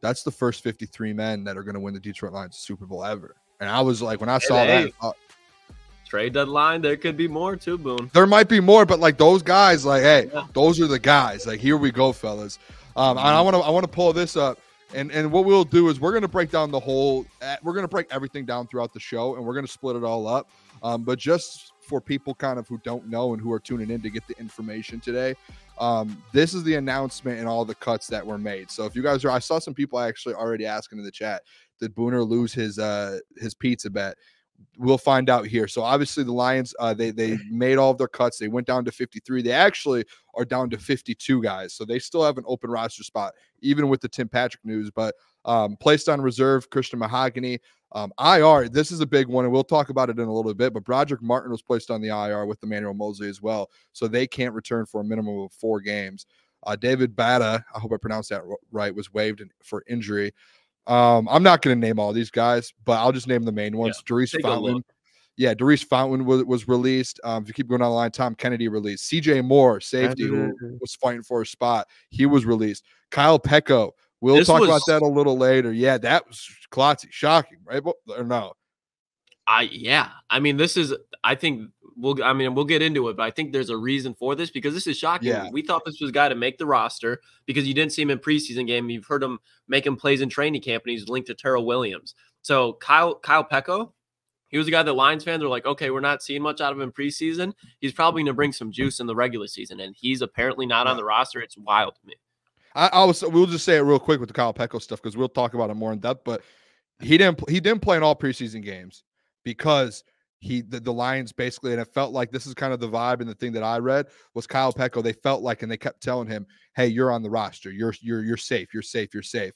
that's the first 53 men that are going to win the Detroit Lions Super Bowl ever. And I was like, when I saw that, trade deadline, there could be more too, Boone. There might be more, but like those guys, like, hey, those are the guys. Like, here we go, fellas. And I want to pull this up, and what we'll do is we're going to break down we're going to break everything down throughout the show, and we're going to split it all up. But just for people kind of who don't know and who are tuning in to get the information today, this is the announcement and all the cuts that were made. So if you guys I saw some people actually already asking in the chat, did Booner lose his pizza bet? We'll find out here. So obviously the Lions, they made all of their cuts. They went down to 53. They actually are down to 52 guys. So they still have an open roster spot, even with the Tim Patrick news. But placed on reserve, Christian Mahogany. IR, this is a big one, and we'll talk about it in a little bit. But Broderick Martin was placed on the IR with Emmanuel Mosley as well. So they can't return for a minimum of 4 games. David Bata, I hope I pronounced that right, was waived for injury. I'm not going to name all these guys, but I'll just name the main ones. Darius Fountain. Yeah, Darius Fountain was released. If you keep going down the line, Tom Kennedy released. CJ Moore, safety, who was fighting for a spot, he was released. Kyle Pecco. We'll talk about that a little later. Yeah, that was Klotz, shocking, right? Or no? I mean, this is, I think we'll get into it, but I think there's a reason for this because this is shocking. Yeah. We thought this was a guy to make the roster because you didn't see him in preseason game. You've heard him making plays in training camp, and he's linked to Terrell Williams. So Kyle Pecco, he was a guy that Lions fans are like, okay, we're not seeing much out of him preseason. He's probably going to bring some juice in the regular season, and he's apparently not on the roster. It's wild to me. We'll just say it real quick with the Kyle Pecco stuff because we'll talk about it more in depth. But he didn't play in all preseason games because the Lions basically, and it felt like this is kind of the vibe and the thing that I read was Kyle Pecco. They felt like, and they kept telling him, "Hey, you're on the roster. You're safe. You're safe. You're safe."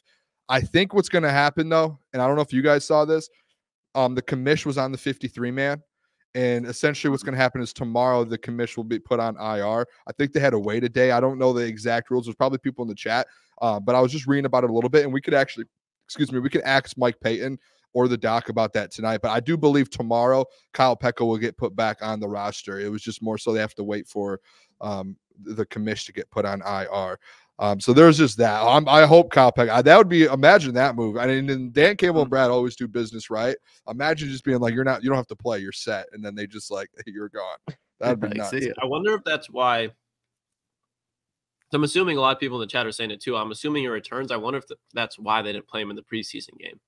I think what's going to happen though, and I don't know if you guys saw this, the commish was on the 53 man. And essentially what's going to happen is tomorrow the commish will be put on IR. I think they had to wait a day. I don't know the exact rules. There's probably people in the chat, but I was just reading about it a little bit, and we could actually, we could ask Mike Payton or the doc about that tonight. But I do believe tomorrow Kyle Pecco will get put back on the roster. It was just more so they have to wait for the commish to get put on IR. So there's just that. I hope Kyle Pecco. That would be, imagine that move. I mean, and Dan Campbell and Brad always do business right. Imagine just being like, you don't have to play, you're set, and then they just like, you're gone. That'd be nuts. I wonder if that's why. So I'm assuming a lot of people in the chat are saying it too. I'm assuming he returns. I wonder if that's why they didn't play him in the preseason game,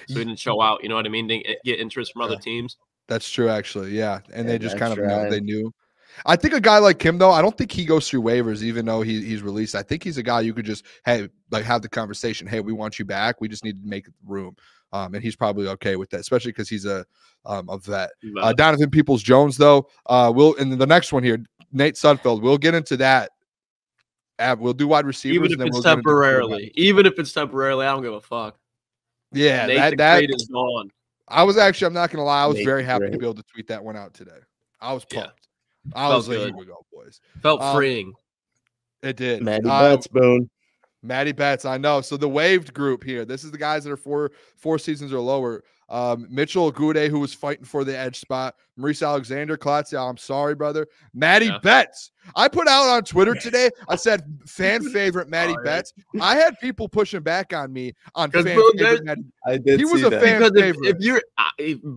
so he didn't show out. You know what I mean? Didn't get interest from other teams. That's true, actually. Yeah, and they just kind of they knew. I think a guy like him, though, I don't think he goes through waivers, even though he's released. I think he's a guy you could just, have the conversation. Hey, we want you back. We just need to make room. And he's probably okay with that, especially because he's a vet. Donovan Peoples-Jones, though, in the next one here, Nate Sudfeld, we'll get into that. We'll do wide receivers. Even if it's temporarily. I don't give a fuck. Yeah, Nate, that is gone. I'm not going to lie. I was very happy to be able to tweet that one out today. I was pumped. Yeah. I was like, here we go, boys. Felt freeing. It did. Matty Betts, Boone. Matty Betts, I know. So the waived group here, this is the guys that are four seasons or lower. Mitchell Agude, who was fighting for the edge spot. Maurice Alexander, Klotz, I'm sorry, brother. Matty Betts. I put out on Twitter today, I said fan favorite Matty Betts. I had people pushing back on me on fan favorite Matty. I did. He was a fan favorite.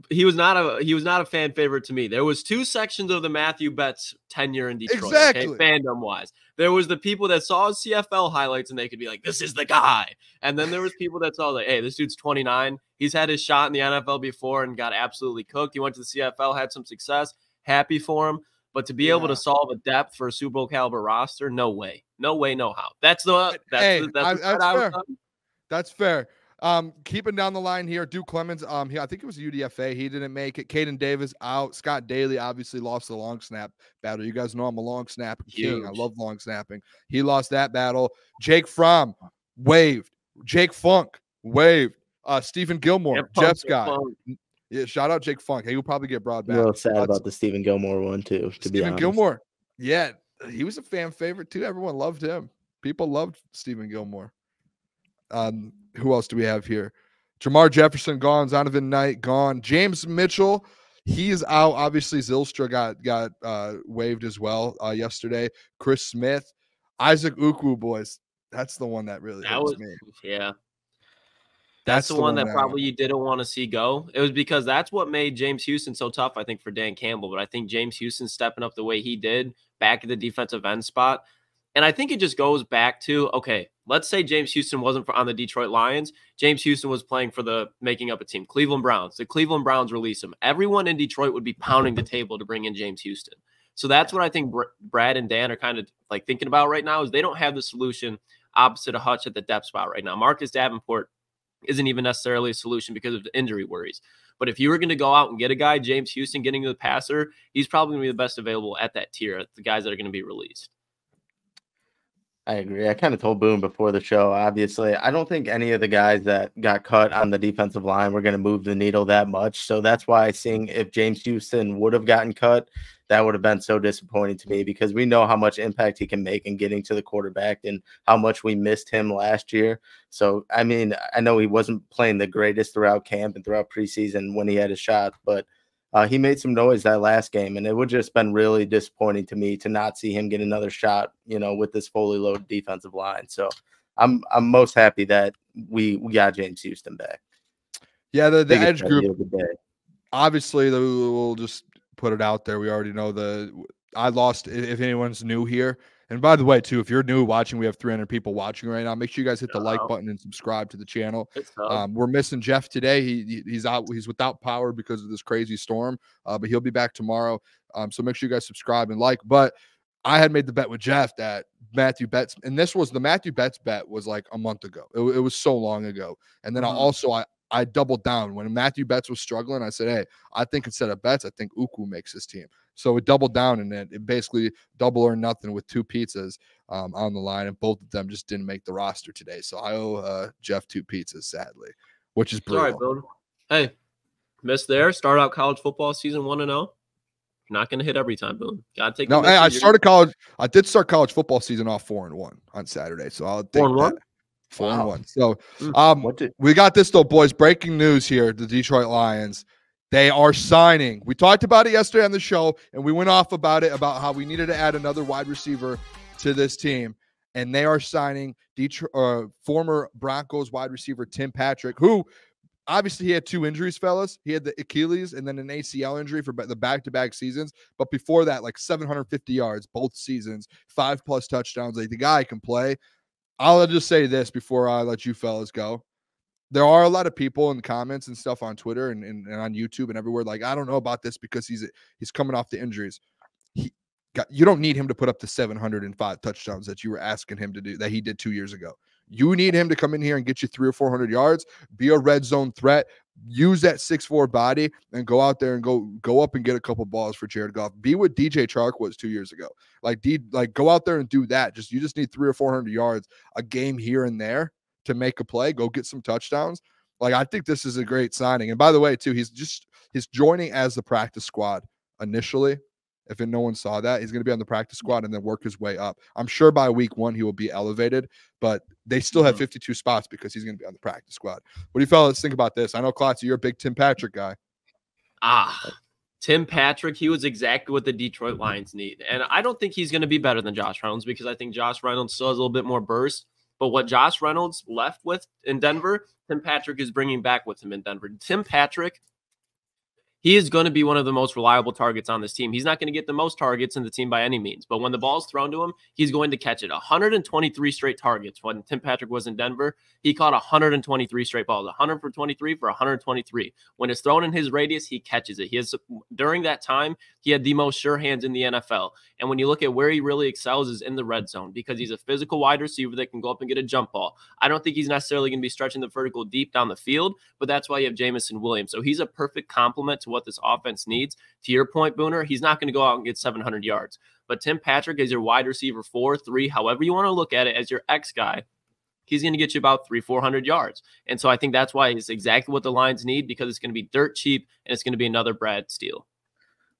He was not a fan favorite to me. There was 2 sections of the Matthew Betts tenure in Detroit. Exactly. Okay, fandom wise. There was the people that saw his CFL highlights and they could be like, this is the guy. And then there was people that saw like, hey, this dude's 29. He's had his shot in the NFL before and got absolutely cooked. He went to the CFL, had some success. Happy for him. But to be able to solve a depth for a Super Bowl caliber roster, no way. No way, no how. That's fair. Keeping down the line here, Duke Clemens, I think it was UDFA. He didn't make it. Caden Davis out. Scott Daly obviously lost the long snap battle. You guys know I'm a long snap king. I love long snapping. He lost that battle. Jake Fromm waived. Jake Funk waived. Stephen Gilmore, Jeff's guy. Yeah, shout out Jake Funk. He will probably get brought back. I'm a little sad about the Stephen Gilmore one too. Stephen Gilmore, yeah, he was a fan favorite too. Everyone loved him. People loved Stephen Gilmore. Who else do we have here? Jamar Jefferson gone. Zonovan Knight gone. James Mitchell, he is out. Obviously, Zylstra got waived as well yesterday. Chris Smith, Isaac Ukwu, boys. That's the one that really hurts me. Yeah. That's the one that probably you didn't want to see go. It was because that's what made James Houston so tough, I think, for Dan Campbell. But I think James Houston stepping up the way he did back at the defensive end spot. And I think it just goes back to, okay, let's say James Houston wasn't on the Detroit Lions. James Houston was playing for the making up a team, Cleveland Browns. The Cleveland Browns release him. Everyone in Detroit would be pounding the table to bring in James Houston. So that's what I think Brad and Dan are kind of like thinking about right now is they don't have the solution opposite of Hutch at the depth spot right now. Marcus Davenport isn't even necessarily a solution because of the injury worries. But if you were going to go out and get a guy, James Houston getting to the passer, he's probably going to be the best available at that tier, the guys that are going to be released. I agree. I kind of told Boone before the show, obviously, I don't think any of the guys that got cut on the defensive line were going to move the needle that much. So that's why seeing if James Houston would have gotten cut, that would have been so disappointing to me because we know how much impact he can make in getting to the quarterback and how much we missed him last year. So, I mean, I know he wasn't playing the greatest throughout camp and throughout preseason when he had a shot, but he made some noise that last game, and it would just been really disappointing to me to not see him get another shot, you know, with this fully loaded defensive line. So I'm most happy that we got James Houston back. Yeah, the edge group, obviously, we'll just put it out there. We already know I lost, if anyone's new here. And by the way, too, if you're new watching, we have 300 people watching right now. Make sure you guys hit the like button and subscribe to the channel. We're missing Jeff today. He's out. He's without power because of this crazy storm, but he'll be back tomorrow. So make sure you guys subscribe and like. But I had made the bet with Jeff that Matthew Betts, and the Matthew Betts bet was like a month ago. It was so long ago. And then I doubled down when Matthew Betts was struggling. I said, hey, I think instead of Betts, I think Uku makes this team. So we doubled down, and it basically double or nothing with 2 pizzas on the line, and both of them just didn't make the roster today. So I owe Jeff 2 pizzas, sadly, which is brutal. All right, Booner. Hey, missed there. Start out college football season 1-0. You're not going to hit every time, Boone. Got to take. No, hey, I started college. I did start college football season off 4-1 on Saturday. So I'll take 4-1. 4-1. So we got this though, boys. Breaking news here: the Detroit Lions. They are signing. We talked about it yesterday on the show, and we went off about it, about how we needed to add another wide receiver to this team. And they are signing former Broncos wide receiver Tim Patrick, who obviously he had 2 injuries, fellas. He had the Achilles and then an ACL injury for the back-to-back seasons. But before that, like 750 yards both seasons, 5+ touchdowns. Like the guy can play. I'll just say this before I let you fellas go. There are a lot of people in the comments and stuff on Twitter and on YouTube and everywhere like, I don't know about this because he's coming off the injuries. You don't need him to put up the 705 touchdowns that you were asking him to do, that he did 2 years ago. You need him to come in here and get you 300 or 400 yards, be a red zone threat, use that 6'4" body, and go out there and go up and get a couple balls for Jared Goff. Be what DJ Chark was 2 years ago. Like go out there and do that. You just need 300 or 400 yards a game here and there to make a play, go get some touchdowns. Like, I think this is a great signing. And by the way, too, he's joining as the practice squad initially. If no one saw that, he's going to be on the practice squad and then work his way up. I'm sure by week 1 he will be elevated, but they still have 52 spots because he's going to be on the practice squad. What do you fellas think about this? I know, Klotz, you're a big Tim Patrick guy. Tim Patrick, he was exactly what the Detroit Lions need. And I don't think he's going to be better than Josh Reynolds because I think Josh Reynolds still has a little bit more burst. But what Josh Reynolds left with in Denver, Tim Patrick is bringing back with him in Denver. Tim Patrick, he is going to be one of the most reliable targets on this team. He's not going to get the most targets in the team by any means, but when the ball's thrown to him, he's going to catch it. 123 straight targets. When Tim Patrick was in Denver, he caught 123 straight balls, 100 for 23 for 123. When it's thrown in his radius, he catches it. During that time, he had the most sure hands in the NFL. And when you look at where he really excels is in the red zone because he's a physical wide receiver that can go up and get a jump ball. I don't think he's necessarily going to be stretching the vertical deep down the field, but that's why you have Jamison Williams. So he's a perfect complement to what this offense needs. To your point, Booner, he's not going to go out and get 700 yards. But Tim Patrick is your wide receiver 4, 3, however you want to look at it, as your X guy. He's going to get you about 300-400 yards. And so I think that's why it's exactly what the Lions need because it's going to be dirt cheap and it's going to be another Brad Steele.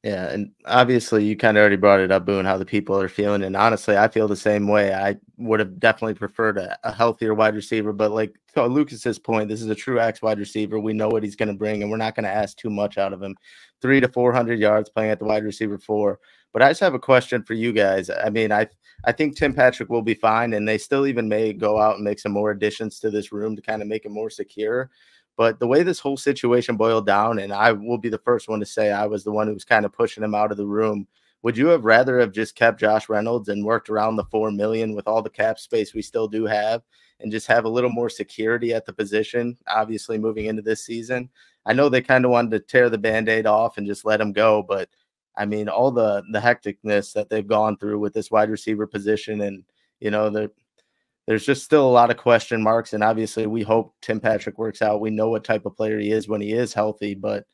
Yeah, and obviously you kind of already brought it up, Boone, how the people are feeling. And honestly, I feel the same way. I would have definitely preferred a healthier wide receiver. But like to Lucas's point, this is a true X wide receiver. We know what he's going to bring, and we're not going to ask too much out of him. 300 to 400 yards playing at the wide receiver 4. But I just have a question for you guys. I mean, I think Tim Patrick will be fine, and they still even may go out and make some more additions to this room to kind of make it more secure. But the way this whole situation boiled down, and I will be the first one to say I was the one who was kind of pushing him out of the room. Would you have rather have just kept Josh Reynolds and worked around the $4 million with all the cap space we still do have, and just have a little more security at the position, obviously moving into this season? I know they kind of wanted to tear the Band-Aid off and just let him go, but I mean, all the hecticness that they've gone through with this wide receiver position, and there's just still a lot of question marks. And obviously we hope Tim Patrick works out. We know what type of player he is when he is healthy, but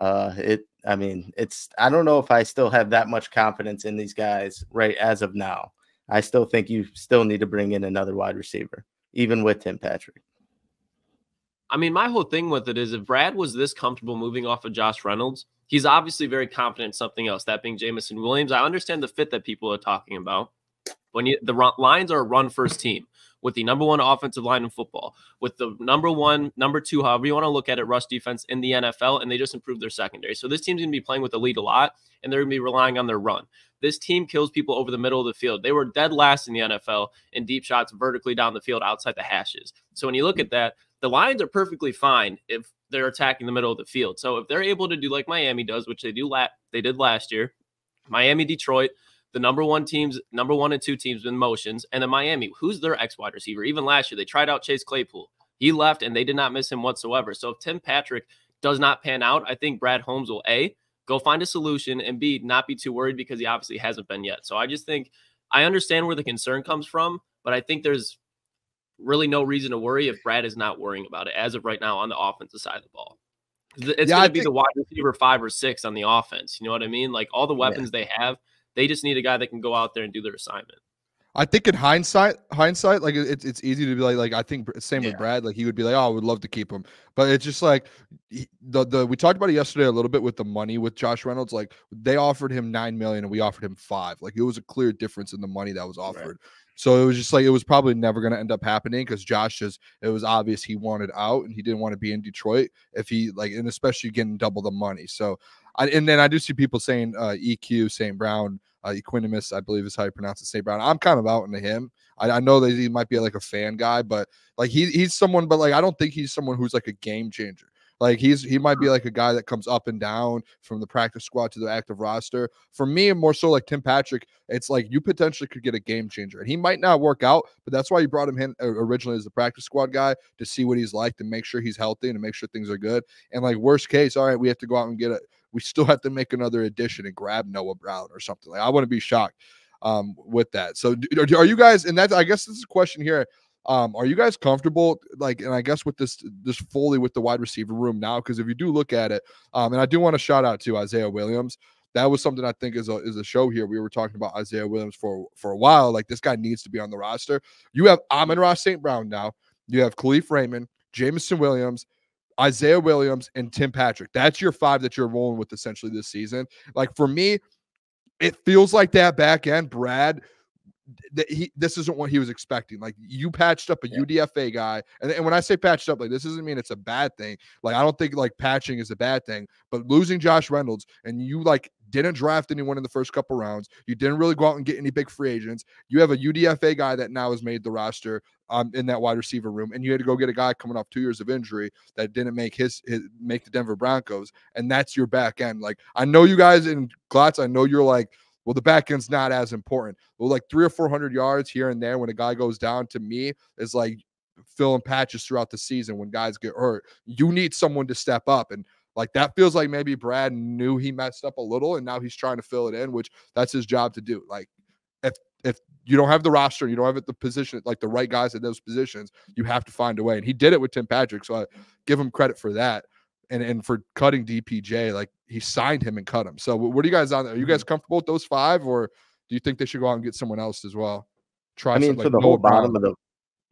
I don't know if I still have that much confidence in these guys right as of now. I still think you still need to bring in another wide receiver, even with Tim Patrick. I mean, my whole thing with it is if Brad was this comfortable moving off of Josh Reynolds, he's obviously very confident in something else, that being Jameson Williams. I understand the fit that people are talking about. When the Lions are a run-first team with the number one offensive line in football, with the number one, number two, however you want to look at it, rush defense in the NFL, and they just improved their secondary. So this team's going to be playing with the lead a lot, and they're going to be relying on their run. This team kills people over the middle of the field. They were dead last in the NFL in deep shots vertically down the field outside the hashes. So when you look at that, the Lions are perfectly fine if they're attacking the middle of the field. So if they're able to do like Miami does, which they did last year, Miami, Detroit, the number one and two teams in motions, and then Miami, who's their ex-wide receiver? Even last year, they tried out Chase Claypool. He left, and they did not miss him whatsoever. So if Tim Patrick does not pan out, I think Brad Holmes will, A, go find a solution, and B, not be too worried because he obviously hasn't been yet. So I just think I understand where the concern comes from, but I think there's really no reason to worry if Brad is not worrying about it as of right now on the offensive side of the ball. It's going to be the wide receiver 5 or 6 on the offense. You know what I mean? Like all the weapons they have, they just need a guy that can go out there and do their assignment. I think in hindsight, like it's easy to be like I think same with Brad, like he would be like, oh, I would love to keep him, but it's just like we talked about it yesterday a little bit with the money with Josh Reynolds. Like they offered him $9 million and we offered him $5 million. Like it was a clear difference in the money that was offered. Right. So it was just like it was probably never going to end up happening because it was obvious he wanted out and he didn't want to be in Detroit if he and especially getting double the money. So and then I do see people saying EQ, St. Brown. Equanimus, I believe is how you pronounce it, St. Brown. I'm kind of out into him. I know that he might be like a fan guy, but like he's someone, but like I don't think he's someone who's like a game changer. Like he might be like a guy that comes up and down from the practice squad to the active roster. For me, more so like Tim Patrick, it's like you potentially could get a game changer. And he might not work out, but that's why you brought him in originally as the practice squad guy to see what he's like, to make sure he's healthy and to make sure things are good. And like worst case, all right, we have to go out and get it. We still have to make another addition and grab Noah Brown or something. Like I wouldn't be shocked with that. So are you guys, and that's, I guess this is a question here. Are you guys comfortable, like, and I guess with this fully with the wide receiver room now? Because if you do look at it, and I do want to shout out to Isaiah Williams. That was something I think is a show here. We were talking about Isaiah Williams for a while. Like this guy needs to be on the roster. You have Amon-Ra St. Brown now. You have Khalif Raymond, Jameson Williams, Isaiah Williams, and Tim Patrick. That's your 5 that you're rolling with essentially this season. Like for me, it feels like that back end, Brad, this isn't what he was expecting. Like you patched up a UDFA guy. And when I say patched up, like this doesn't mean it's a bad thing. Like I don't think like patching is a bad thing, but losing Josh Reynolds and you like didn't draft anyone in the first couple rounds. You didn't really go out and get any big free agents. You have a UDFA guy that now has made the roster in that wide receiver room. And you had to go get a guy coming off 2 years of injury that didn't make make the Denver Broncos. And that's your back end. Like I know you guys in Klotz, I know you're like, well, the back end's not as important. Well, like 300 or 400 yards here and there when a guy goes down, to me, is like filling patches throughout the season when guys get hurt. You need someone to step up. And like that feels like maybe Brad knew he messed up a little and now he's trying to fill it in, which that's his job to do. Like if you don't have the roster, you don't have the position, like the right guys at those positions, you have to find a way. And he did it with Tim Patrick. So I give him credit for that. And for cutting DPJ, like he signed him and cut him. So what are you guys on? Are you guys comfortable with those 5, or do you think they should go out and get someone else as well? For the whole bottom of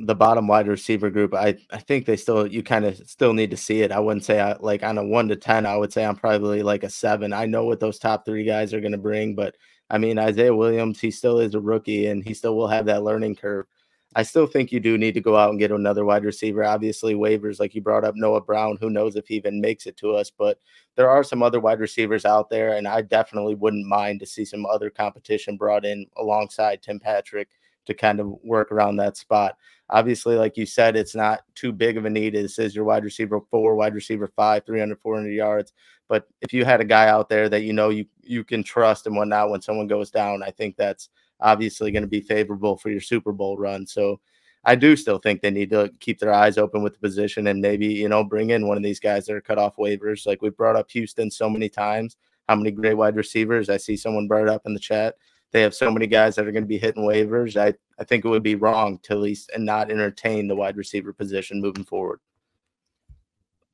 the bottom wide receiver group, I think you kind of still need to see it. I wouldn't say like on a 1 to 10, I would say I'm probably like a 7. I know what those top 3 guys are going to bring, but I mean, Isaiah Williams, he still is a rookie and he still will have that learning curve. I still think you do need to go out and get another wide receiver. Obviously, waivers, like you brought up, Noah Brown, who knows if he even makes it to us, but there are some other wide receivers out there, and I definitely wouldn't mind to see some other competition brought in alongside Tim Patrick to kind of work around that spot. Obviously, like you said, it's not too big of a need. It says your wide receiver 4, wide receiver 5, 300, 400 yards. But if you had a guy out there that you can trust and whatnot when someone goes down, I think that's obviously going to be favorable for your Super Bowl run. So I do still think they need to keep their eyes open with the position and maybe, bring in one of these guys that are cut off waivers. Like we brought up Houston so many times, how many great wide receivers. I see someone brought it up in the chat. They have so many guys that are going to be hitting waivers. I think it would be wrong to at least and not entertain the wide receiver position moving forward.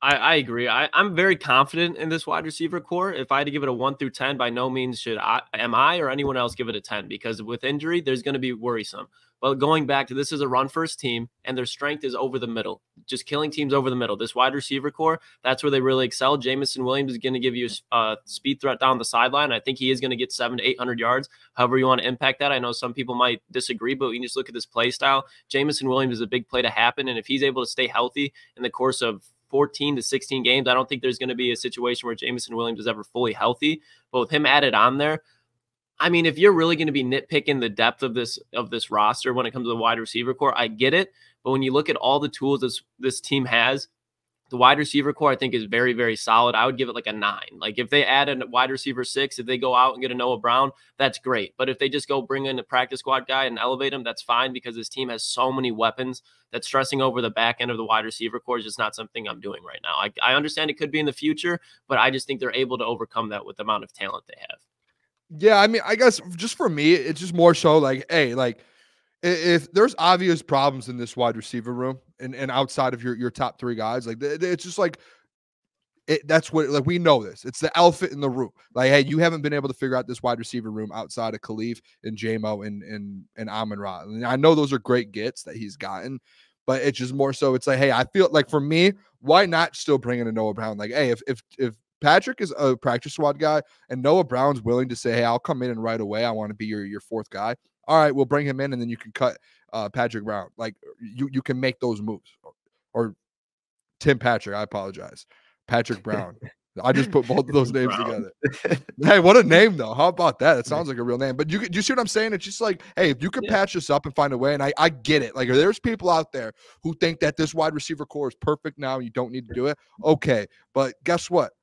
I agree. I'm very confident in this wide receiver core. If I had to give it a 1 through 10, by no means am I or anyone else give it a 10, because with injury, there's going to be worrisome. But going back to this is a run-first team, and their strength is over the middle, just killing teams over the middle. This wide receiver core, that's where they really excel. Jamison Williams is going to give you a speed threat down the sideline. I think he is going to get 700 to 800 yards, however you want to impact that. I know some people might disagree, but you can just look at this play style. Jamison Williams is a big play to happen, and if he's able to stay healthy in the course of 14 to 16 games, I don't think there's going to be a situation where Jamison Williams is ever fully healthy. But with him added on there, I mean, if you're really going to be nitpicking the depth of this roster when it comes to the wide receiver core, I get it. But when you look at all the tools this team has, the wide receiver core, I think, is very, very solid. I would give it like a 9. Like if they add a wide receiver 6, if they go out and get a Noah Brown, that's great. But if they just go bring in a practice squad guy and elevate him, that's fine, because this team has so many weapons that stressing over the back end of the wide receiver core is just not something I'm doing right now. I understand it could be in the future, but I just think they're able to overcome that with the amount of talent they have. Yeah, I mean, I guess just for me, it's just more so like, hey, like if there's obvious problems in this wide receiver room and outside of your top 3 guys, like it's just like that's what, like, we know this. It's the elephant in the room. Like, hey, you haven't been able to figure out this wide receiver room outside of Khalif and Jamo and Amon-Ra. And I know those are great gets that he's gotten, but it's just more so it's like, hey, I feel like for me, why not still bring in a Noah Brown? Like, hey, if Patrick is a practice squad guy and Noah Brown's willing to say, hey, I'll come in and right away, I want to be your 4th guy. All right, we'll bring him in, and then you can cut Patrick Brown. Like you can make those moves. Or Tim Patrick, I apologize. Patrick Brown. I just put both of those names together. Hey, what a name, though. How about that? It sounds like a real name. But you see what I'm saying? It's just like, hey, if you can patch this up and find a way, and I get it. Like, there's people out there who think that this wide receiver core is perfect now and you don't need to do it. Okay, but guess what?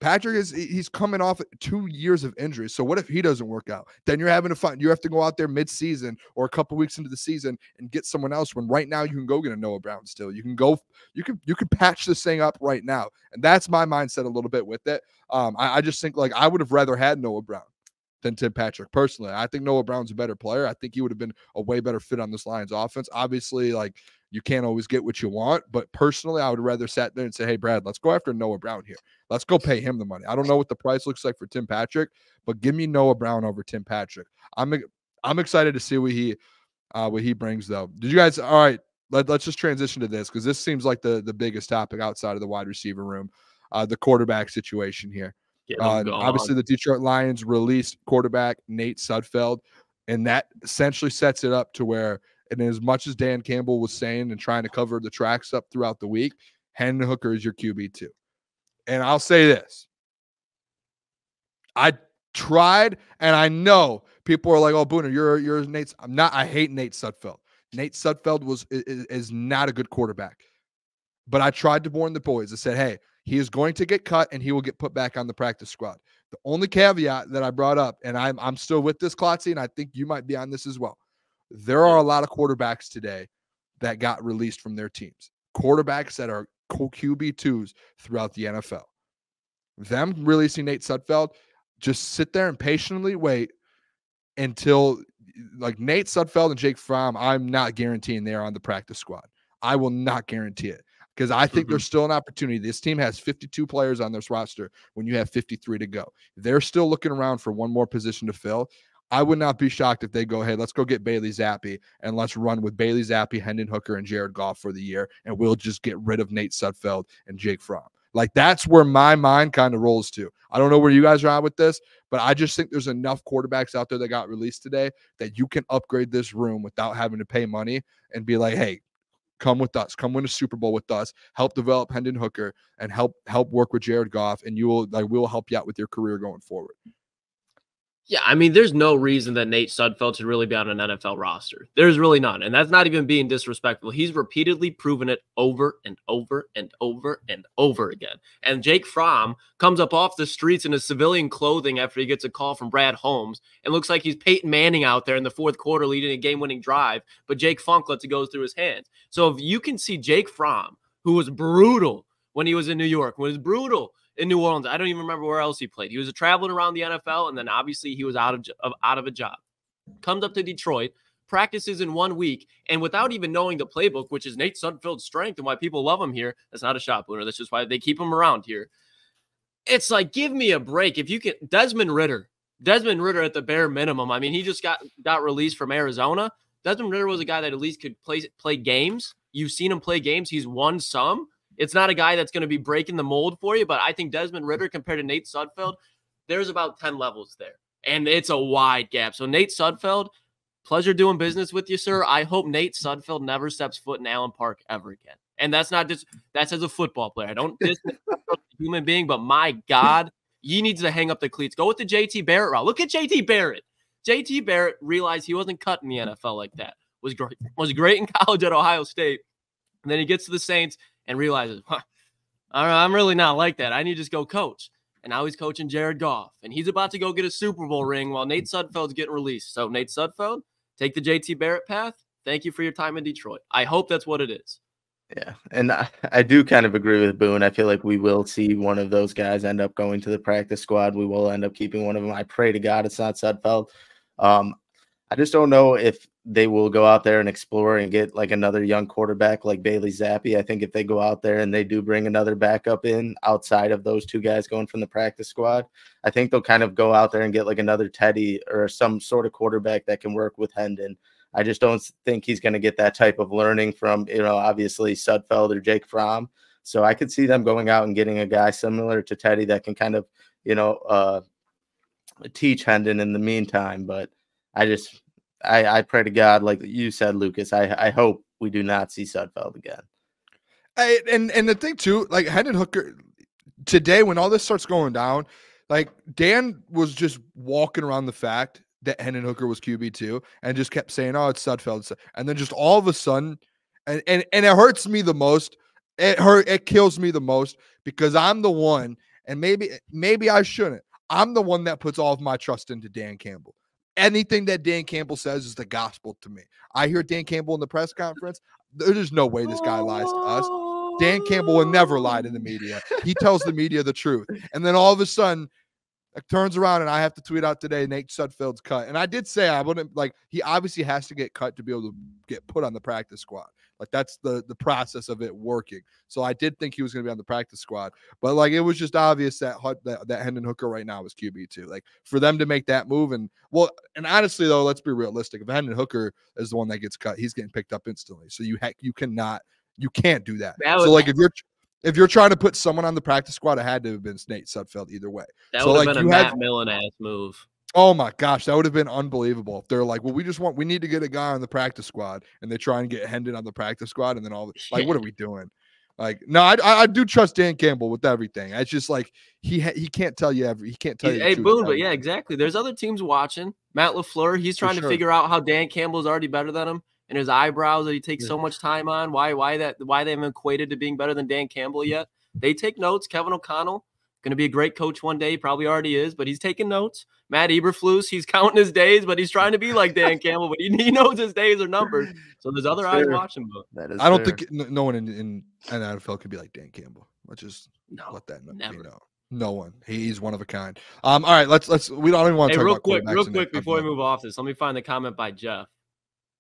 Patrick he's coming off 2 years of injury. So what if he doesn't work out? Then you have to go out there mid-season or a couple weeks into the season and get someone else, when right now you can go get a Noah Brown still. You can patch this thing up right now. And that's my mindset a little bit with it. I just think, like, I would have rather had Noah Brown than Tim Patrick personally. I think Noah Brown's a better player. I think he would have been a way better fit on this Lions offense. Obviously, like, you can't always get what you want, but personally, I would rather sat there and say, hey, Brad, let's go after Noah Brown here. Let's go pay him the money. I don't know what the price looks like for Tim Patrick, but give me Noah Brown over Tim Patrick. I'm excited to see what he brings, though. Did you guys? All right, let's just transition to this, because this seems like the biggest topic outside of the wide receiver room, the quarterback situation here. Obviously, the Detroit Lions released quarterback Nate Sudfeld, and that essentially sets it up to where, and as much as Dan Campbell was saying and trying to cover the tracks up throughout the week, Hendon Hooker is your QB2. And I'll say this. I tried, and I know people are like, oh, Booner, you're Nate. I'm not. I hate Nate Sudfeld. Nate Sudfeld is not a good quarterback. But I tried to warn the boys. I said, hey, he is going to get cut, and he will get put back on the practice squad. The only caveat that I brought up, and I'm still with this, Klotzy, and I think you might be on this as well. There are a lot of quarterbacks today that got released from their teams. Quarterbacks that are QB2s throughout the NFL. Them releasing Nate Sudfeld, just sit there and patiently wait until, like, Nate Sudfeld and Jake Fromm, I'm not guaranteeing they're on the practice squad. I will not guarantee it, because I think there's still an opportunity. This team has 52 players on this roster when you have 53 to go. They're still looking around for one more position to fill. I would not be shocked if they go, hey, let's go get Bailey Zappi, and let's run with Bailey Zappi, Hendon Hooker, and Jared Goff for the year, and we'll just get rid of Nate Sudfeld and Jake Fromm. Like, that's where my mind kind of rolls to. I don't know where you guys are at with this, but I just think there's enough quarterbacks out there that got released today that you can upgrade this room without having to pay money and be like, hey, come with us, come win a Super Bowl with us, help develop Hendon Hooker, and help work with Jared Goff, and we'll help you out with your career going forward. Yeah, I mean, there's no reason that Nate Sudfeld should really be on an NFL roster. There's really none. And that's not even being disrespectful. He's repeatedly proven it over and over and over and over again. And Jake Fromm comes up off the streets in his civilian clothing after he gets a call from Brad Holmes and looks like he's Peyton Manning out there in the fourth quarter leading a game-winning drive, but Jake Funk lets it go through his hands. So if you can see Jake Fromm, who was brutal when he was in New York, was brutal in New Orleans. I don't even remember where else he played. He was traveling around the NFL, and then obviously he was out of a job. Comes up to Detroit, practices in 1 week, and without even knowing the playbook, which is Nate Sudfeld's strength and why people love him here. That's not a shot, Booner. That's just why they keep him around here. It's like, give me a break. If you can, Desmond Ridder at the bare minimum. I mean, he just got released from Arizona. Desmond Ridder was a guy that at least could play games. You've seen him play games. He's won some. It's not a guy that's going to be breaking the mold for you, but I think Desmond Ridder compared to Nate Sudfeld, there's about 10 levels there, and it's a wide gap. So Nate Sudfeld, pleasure doing business with you, sir. I hope Nate Sudfeld never steps foot in Allen Park ever again. And that's not just – that's as a football player. I don't diss a human being, but my God, he needs to hang up the cleats. Go with the J.T. Barrett route. Look at J.T. Barrett. J.T. Barrett realized he wasn't cut in the NFL like that. Was great in college at Ohio State, and then he gets to the Saints – and realizes, I'm really not like that. I need to just go coach. And now he's coaching Jared Goff. And he's about to go get a Super Bowl ring while Nate Sudfeld's getting released. So, Nate Sudfeld, take the JT Barrett path. Thank you for your time in Detroit. I hope that's what it is. Yeah, and I do kind of agree with Boone. I feel like we will see one of those guys end up going to the practice squad. We will end up keeping one of them. I pray to God it's not Sudfeld. I just don't know if they will go out there and explore and get like another young quarterback like Bailey Zappi. I think if they go out there and they do bring another backup in outside of those two guys going from the practice squad, I think they'll kind of go out there and get like another Teddy or some sort of quarterback that can work with Hendon. I just don't think he's going to get that type of learning from, obviously Sudfeld or Jake Fromm. So I could see them going out and getting a guy similar to Teddy that can kind of, teach Hendon in the meantime. But I pray to God, like you said, Lucas, I hope we do not see Sudfeld again. And the thing too, like Hendon Hooker today, when all this starts going down, like Dan was just walking around the fact that Hendon Hooker was QB2 and just kept saying, oh, it's Sudfeld. And then just all of a sudden, and it hurts me the most. It kills me the most because I'm the one, and maybe I shouldn't. I'm the one that puts all of my trust into Dan Campbell. Anything that Dan Campbell says is the gospel to me. I hear Dan Campbell in the press conference. There's no way this guy lies to us. Dan Campbell will never lie to the media. He tells the media the truth. And then all of a sudden, it turns around and I have to tweet out today, Nate Sudfeld's cut. And I did say I wouldn't, like, he obviously has to get cut to be able to get put on the practice squad. Like, that's the process of it working. So I did think he was going to be on the practice squad. But, like, it was just obvious that Hendon Hooker right now is QB2. Like, for them to make that move. And honestly, though, let's be realistic. If Hendon Hooker is the one that gets cut, he's getting picked up instantly. So you can't do that. So, like, if you're trying to put someone on the practice squad, it had to have been Nate Sudfeld either way. That would have been a Matt Millen-ass move. Oh my gosh, that would have been unbelievable. If they're like, well, we need to get a guy on the practice squad, and they try and get Hendon on the practice squad, and then what are we doing? Like, no, I do trust Dan Campbell with everything. It's just like he can't tell you he can't tell you. Hey, Boone, but yeah, exactly. There's other teams watching. Matt LaFleur, he's trying to figure out how Dan Campbell's already better than him, and his eyebrows that he takes so much time on. Why they haven't equated to being better than Dan Campbell yet? They take notes. Kevin O'Connell, going to be a great coach one day. He probably already is, but he's taking notes. Matt Eberflus, he's counting his days, but he's trying to be like Dan Campbell, but he knows his days are numbered. So there's other eyes watching. But I don't think no one in the NFL could be like Dan Campbell. Let's just let that know. No one. He's one of a kind. All right, let's. We don't even want to talk about quarterbacks. Real quick before we move off this, let me find the comment by Jeff.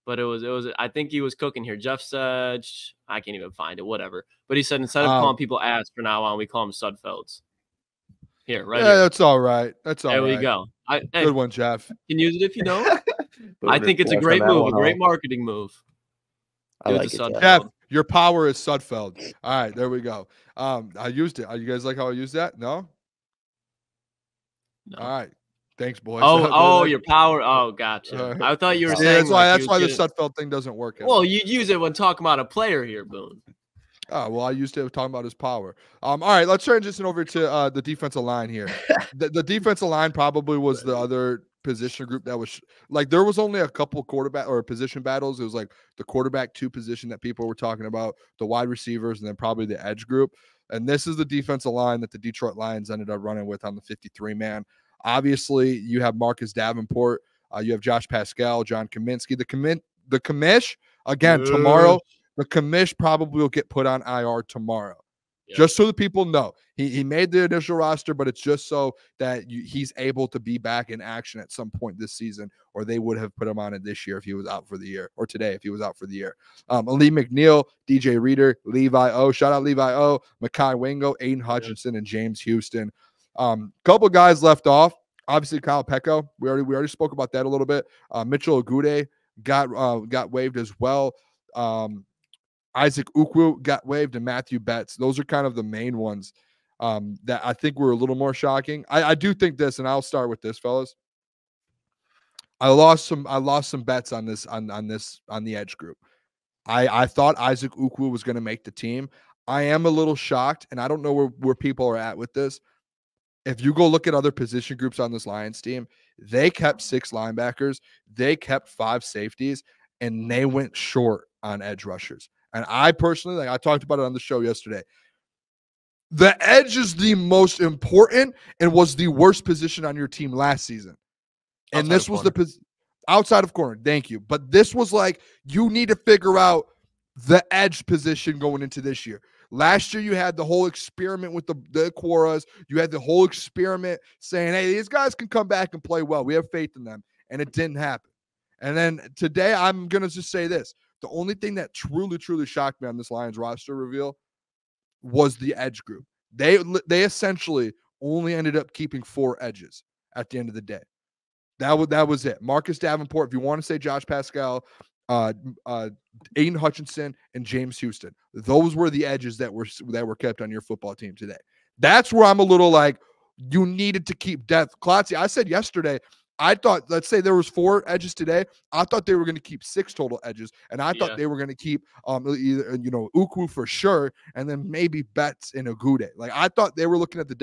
But it was. I think he was cooking here. Jeff said, I can't even find it. Whatever. But he said instead of calling people ass from now on, we call them Sudfelds. Here, right? Yeah, that's all right. That's all right. There we go. Good one, Jeff. You can use it if you don't. I think it's a great move, a great marketing move. I like it, Jeff, Your power is Sudfeld. All right, there we go. I used it. You guys like how I used that? No? No. All right. Thanks, boys. Oh, your power. Oh, gotcha. I thought you were saying that's why the Sudfeld thing doesn't work. Well, you use it when talking about a player here, Boone. Oh, well, I used to talking about his power. All right, let's transition over to the defensive line here. The defensive line probably was the other position group that was like there was only a couple quarterback or position battles. It was like the quarterback 2 position that people were talking about, the wide receivers, and then probably the edge group. And this is the defensive line that the Detroit Lions ended up running with on the 53-man. Obviously, you have Marcus Davenport, you have Josh Pascal, John Kaminsky, the commish again tomorrow. The commish probably will get put on IR tomorrow. Yep. Just so the people know. He made the initial roster, but it's just so that he's able to be back in action at some point this season, or they would have put him on it this year if he was out for the year, or today if he was out for the year. Ali McNeil, DJ Reader, Levi O, shout out Levi O, Mekhi Wingo, Aiden Hutchinson, and James Houston. Couple guys left off. Obviously, Kyle Peko. We already spoke about that a little bit. Mitchell Agude got waived as well. Isaac Ukwu got waived, and Matthew Betts. Those are kind of the main ones that I think were a little more shocking. I do think this, and I'll start with this, fellas. I lost some bets on the edge group. I thought Isaac Ukwu was going to make the team. I am a little shocked, and I don't know where people are at with this. If you go look at other position groups on this Lions team, they kept 6 linebackers, they kept 5 safeties, and they went short on edge rushers. And I personally, I talked about it on the show yesterday. The edge is the most important and was the worst position on your team last season. And this was outside of corner. Thank you. But this was like, you need to figure out the edge position going into this year. Last year, you had the whole experiment with the Quoras. You had the whole experiment saying, hey, these guys can come back and play well. We have faith in them. And it didn't happen. And then today, I'm going to just say this. The only thing that truly, truly shocked me on this Lions roster reveal was the edge group. They essentially only ended up keeping 4 edges at the end of the day. That was it. Marcus Davenport, if you want to say Josh Pascal, Aiden Hutchinson, and James Houston. Those were the edges that were kept on your football team today. That's where I'm a little like, you needed to keep depth. Klotz, I said yesterday, I thought, let's say there was 4 edges today. I thought they were going to keep 6 total edges, and I thought they were going to keep either Ukwu for sure, and then maybe Betts and Agude. Like I thought they were looking at the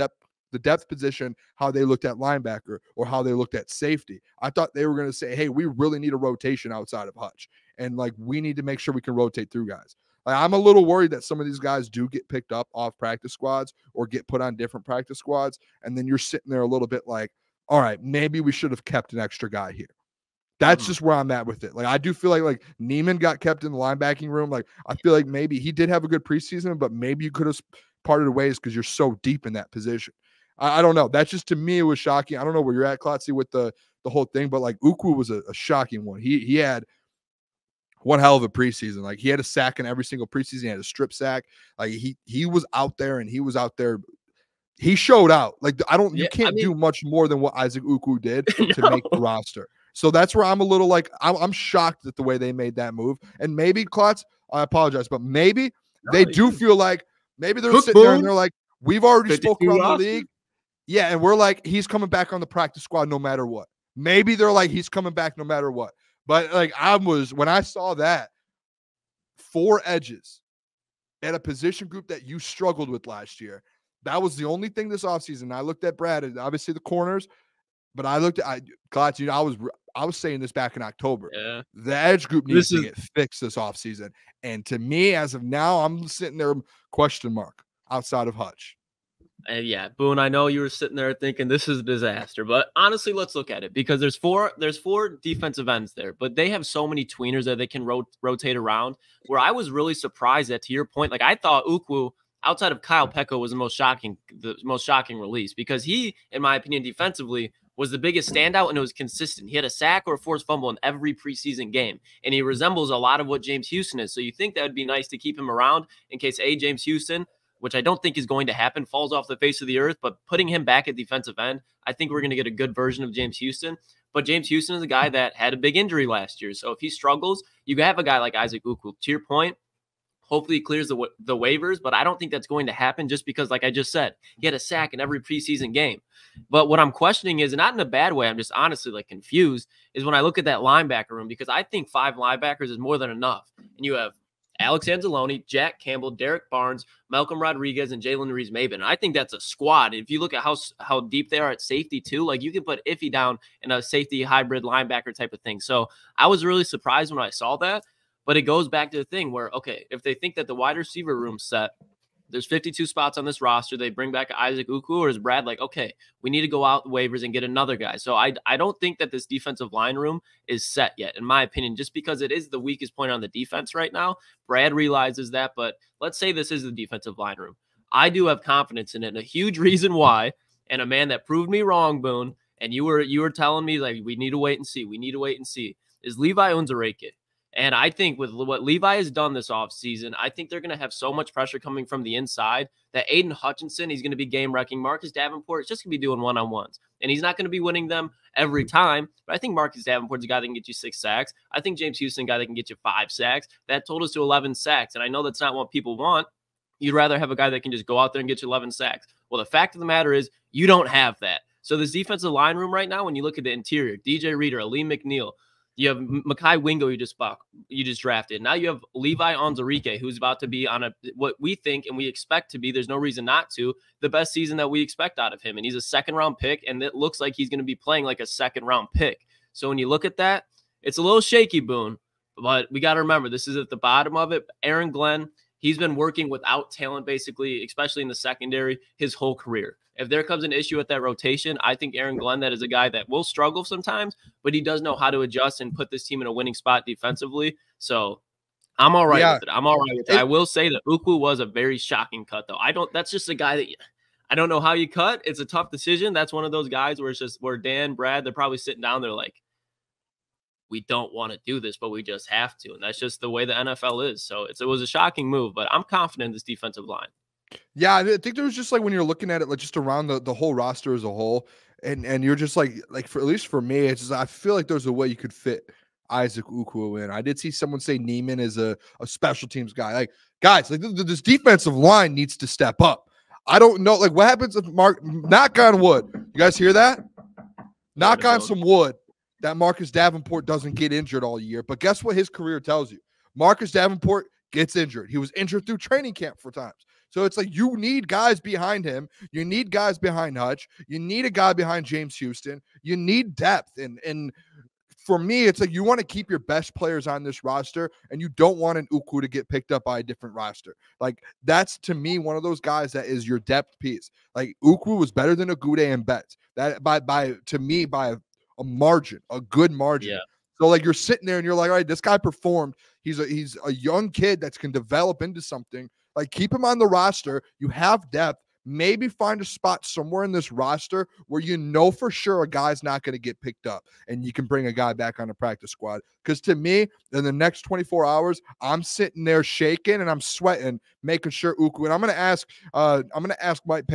depth position, how they looked at linebacker or how they looked at safety. I thought they were going to say, hey, we really need a rotation outside of Hutch, and like we need to make sure we can rotate through guys. Like, I'm a little worried that some of these guys do get picked up off practice squads or get put on different practice squads, and then you're sitting there a little bit like, all right, maybe we should have kept an extra guy here. That's just where I'm at with it. Like, I do feel like Neiman got kept in the linebacking room. Like, I feel like maybe he did have a good preseason, but maybe you could have parted ways because you're so deep in that position. I don't know. That's just, to me, it was shocking. I don't know where you're at, Klotzy, with the whole thing, but like Ukwu was a shocking one. He had one hell of a preseason. Like, he had a sack in every single preseason. He had a strip sack. Like, he was out there, and he was out there. He showed out. Like, you can't do much more than what Isaac Ukwu did to make the roster. So that's where I'm a little like, I'm shocked at the way they made that move. And maybe, Klotz, I apologize, but maybe they do feel like maybe they're sitting there and they're like, we've already spoken around the league. Yeah, and we're like, he's coming back on the practice squad no matter what. Maybe they're like, he's coming back no matter what. But like, when I saw that, 4 edges at a position group that you struggled with last year, that was the only thing this offseason. I looked at Brad, and obviously the corners, but I looked at Klotz, I was saying this back in October. Yeah. The edge group needs to get fixed this offseason. And to me, as of now, I'm sitting there question mark outside of Hutch. Yeah, Boone, I know you were sitting there thinking this is a disaster, but honestly, let's look at it because there's four defensive ends there, but they have so many tweeners that they can rotate around. Where I was really surprised that, to your point, like I thought Ukwu, outside of Kyle Peko, was the most shocking release because he, in my opinion, defensively was the biggest standout, and it was consistent. He had a sack or a forced fumble in every preseason game, and he resembles a lot of what James Houston is. So you think that would be nice to keep him around in case James Houston, which I don't think is going to happen, falls off the face of the earth, but putting him back at defensive end, I think we're going to get a good version of James Houston. But James Houston is a guy that had a big injury last year. So if he struggles, you have a guy like Isaac Ukwu. To your point, Hopefully he clears the waivers, but I don't think that's going to happen just because, like I just said, he had a sack in every preseason game. But what I'm questioning is, not in a bad way, I'm just honestly like confused, is when I look at that linebacker room, because I think 5 linebackers is more than enough. And you have Alex Anzalone, Jack Campbell, Derek Barnes, Malcolm Rodriguez, and Jalen Reeves-Maybin. And I think that's a squad. If you look at how deep they are at safety too, like you can put Iffy down in a safety hybrid linebacker type of thing. So I was really surprised when I saw that. But it goes back to the thing where, okay, if they think that the wide receiver room's set, there's 52 spots on this roster, they bring back Isaac Ukwu, or is Brad like, okay, we need to go out waivers and get another guy? So I don't think that this defensive line room is set yet, in my opinion, just because it is the weakest point on the defense right now. Brad realizes that, but let's say this is the defensive line room. I do have confidence in it, and a huge reason why, and a man that proved me wrong, Boone, and you were telling me, like, we need to wait and see, is Levi Onwuzurike. And I think with what Levi has done this offseason, I think they're going to have so much pressure coming from the inside that Aiden Hutchinson, he's going to be game-wrecking. Marcus Davenport is just going to be doing one-on-ones. And he's not going to be winning them every time. But I think Marcus Davenport's a guy that can get you 6 sacks. I think James Houston, a guy that can get you 5 sacks. That totaled us to 11 sacks. And I know that's not what people want. You'd rather have a guy that can just go out there and get you 11 sacks. Well, the fact of the matter is you don't have that. So this defensive line room right now, when you look at the interior, DJ Reader, Aleem McNeil, you have Mekhi Wingo you just drafted. Now you have Levi Onwuzurike, who's about to be on what we think and we expect to be, there's no reason not to, the best season that we expect out of him. And he's a 2nd-round pick, and it looks like he's going to be playing like a 2nd-round pick. So when you look at that, it's a little shaky, Boone. But we got to remember, this is at the bottom of it. Aaron Glenn, he's been working without talent, basically, especially in the secondary, his whole career. If there comes an issue at that rotation, I think Aaron Glenn, that is a guy that will struggle sometimes, but he does know how to adjust and put this team in a winning spot defensively. So I'm all right with it. I'm all right with it. I will say that Ukwu was a very shocking cut, though. That's just a guy that I don't know how you cut. It's a tough decision. That's one of those guys where it's just where Dan, Brad, they're probably sitting down. They're like, we don't want to do this, but we just have to. And that's just the way the NFL is. So it was a shocking move, but I'm confident in this defensive line. Yeah, I think there was just like when you're looking at it, like just around the whole roster as a whole, and you're just like for at least for me, it's just I feel like there's a way you could fit Isaac Ukwu in. I did see someone say Neiman is a special teams guy. Like, guys, like this defensive line needs to step up. I don't know, like what happens if knock on wood. You guys hear that? Knock on some wood that Marcus Davenport doesn't get injured all year. But guess what his career tells you? Marcus Davenport gets injured. He was injured through training camp for times. So it's like you need guys behind him. You need guys behind Hutch. You need a guy behind James Houston. You need depth. And for me, it's like you want to keep your best players on this roster, and you don't want an Ukwu to get picked up by a different roster. Like, that's, to me, one of those guys that is your depth piece. Like, Ukwu was better than Agude and Betts. That by a margin, a good margin. Yeah. So, like, you're sitting there and you're like, all right, this guy performed. He's a young kid that can develop into something. Like, keep him on the roster. You have depth. Maybe find a spot somewhere in this roster where you know for sure a guy's not going to get picked up, and you can bring a guy back on the practice squad. Because to me, in the next 24 hours, I'm sitting there shaking and I'm sweating, making sure Ukwu. And I'm going to ask Mike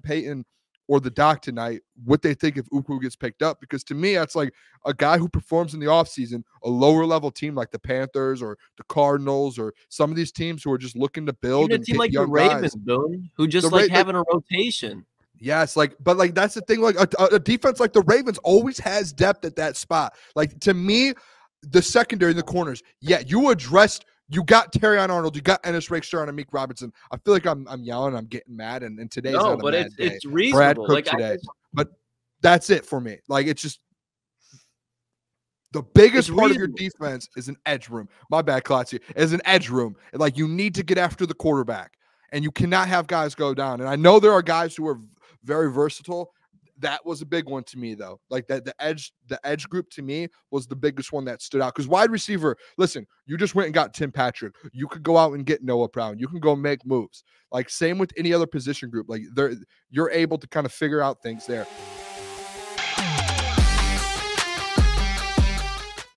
Payton or the doc tonight what they think if Ukwu gets picked up, because to me, that's like a guy who performs in the offseason, a lower level team like the Panthers or the Cardinals or some of these teams who are just looking to build. Even a team like the Ravens, Boone, who just having a rotation. Yes, but that's the thing. Like a defense like the Ravens always has depth at that spot. Like, to me, the secondary in the corners, you got Terrion Arnold, you got Ennis Rakestraw and Amik Robinson. I feel like I'm yelling, I'm getting mad, and today's not a bad day. It's reasonable. Brad Cook today, but that's it for me. Like, it's just the biggest part of your defense is an edge room. My bad, Klotz, is an edge room. Like, you need to get after the quarterback, and you cannot have guys go down. And I know there are guys who are very versatile. That was a big one to me, though. Like, that the edge group to me was the biggest one that stood out. Because wide receiver, listen, you just went and got Tim Patrick. You could go out and get Noah Brown. You can go make moves. Like, same with any other position group. Like, you're able to kind of figure out things there.